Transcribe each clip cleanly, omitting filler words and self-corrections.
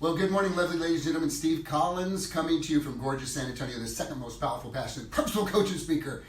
Well, good morning, lovely ladies and gentlemen. Steve Collins coming to you from gorgeous San Antonio, the second most powerful, passionate, purposeful coach and speaker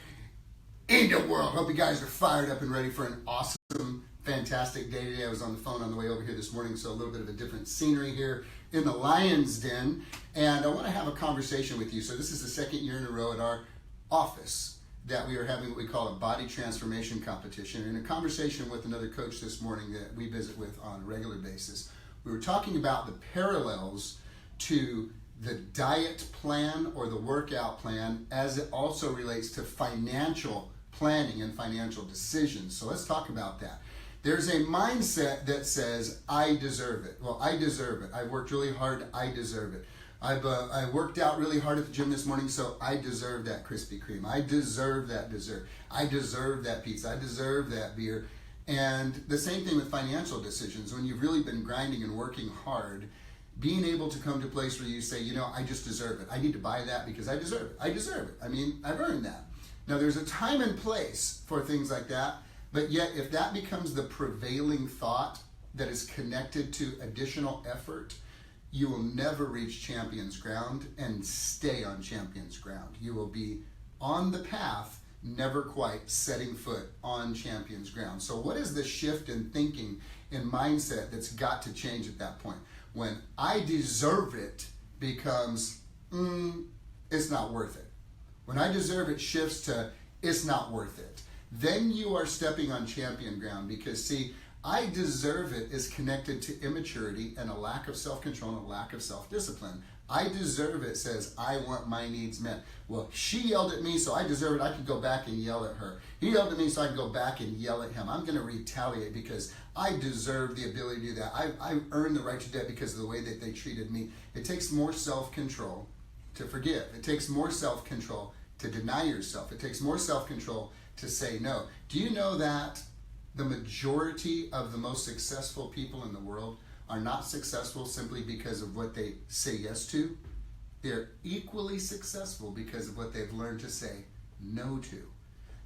in the world. Hope you guys are fired up and ready for an awesome, fantastic day today. I was on the phone on the way over here this morning, so a little bit of a different scenery here in the Lion's Den. And I want to have a conversation with you. So this is the second year in a row at our office that we are having what we call a body transformation competition. And in a conversation with another coach this morning that we visit with on a regular basis, we were talking about the parallels to the diet plan or the workout plan as it also relates to financial planning and financial decisions. So let's talk about that. There's a mindset that says, I deserve it. Well, I deserve it. I've worked really hard. I deserve it. I worked out really hard at the gym this morning, so I deserve that Krispy Kreme. I deserve that dessert. I deserve that pizza. I deserve that beer. And the same thing with financial decisions. When you've really been grinding and working hard, being able to come to a place where you say, you know, I just deserve it. I need to buy that because I deserve it. I deserve it. I mean, I've earned that. Now, there's a time and place for things like that, but yet if that becomes the prevailing thought that is connected to additional effort, you will never reach champion's ground and stay on champion's ground. You will be on the path, never quite setting foot on champion's ground. So what is the shift in thinking and mindset that's got to change at that point? When I deserve it becomes, it's not worth it. When I deserve it shifts to, it's not worth it. Then you are stepping on champion ground because see, I deserve it is connected to immaturity and a lack of self-control and a lack of self-discipline. I deserve it says, I want my needs met. Well, she yelled at me, so I deserve it. I could go back and yell at her. He yelled at me, so I can go back and yell at him. I'm going to retaliate because I deserve the ability to do that. I earned the right to do that because of the way that they treated me. It takes more self-control to forgive. It takes more self-control to deny yourself. It takes more self-control to say no. Do you know that the majority of the most successful people in the world are not successful simply because of what they say yes to? They're equally successful because of what they've learned to say no to.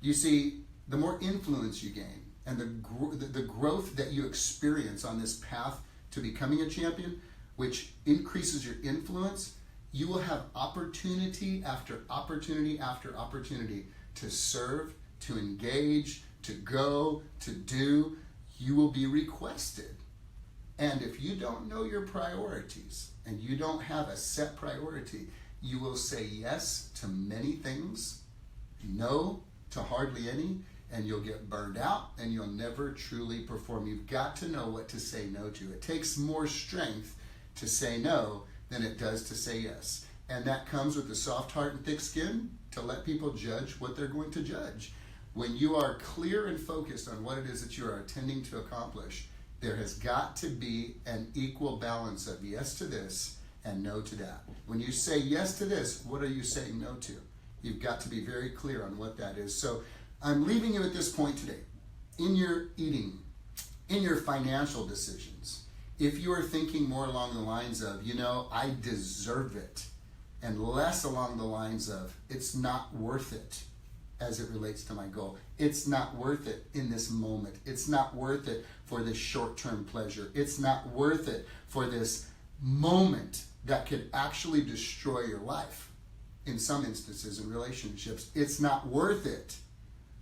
You see, the more influence you gain and the growth that you experience on this path to becoming a champion, which increases your influence, you will have opportunity after opportunity after opportunity to serve, to engage, to go, to do. You will be requested. And if you don't know your priorities and you don't have a set priority, you will say yes to many things, no to hardly any, and you'll get burned out and you'll never truly perform. You've got to know what to say no to. It takes more strength to say no than it does to say yes. And that comes with a soft heart and thick skin to let people judge what they're going to judge. When you are clear and focused on what it is that you are intending to accomplish, there has got to be an equal balance of yes to this and no to that. When you say yes to this, what are you saying no to? You've got to be very clear on what that is. So I'm leaving you at this point today. In your eating, in your financial decisions, if you are thinking more along the lines of, you know, I deserve it, and less along the lines of, it's not worth it as it relates to my goal. It's not worth it in this moment. It's not worth it for this short-term pleasure. It's not worth it for this moment that could actually destroy your life. In some instances in relationships, it's not worth it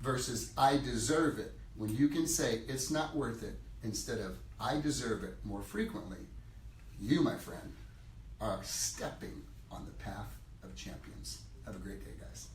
versus I deserve it. When you can say it's not worth it instead of I deserve it more frequently, you, my friend, are stepping on the path of champions. Have a great day, guys.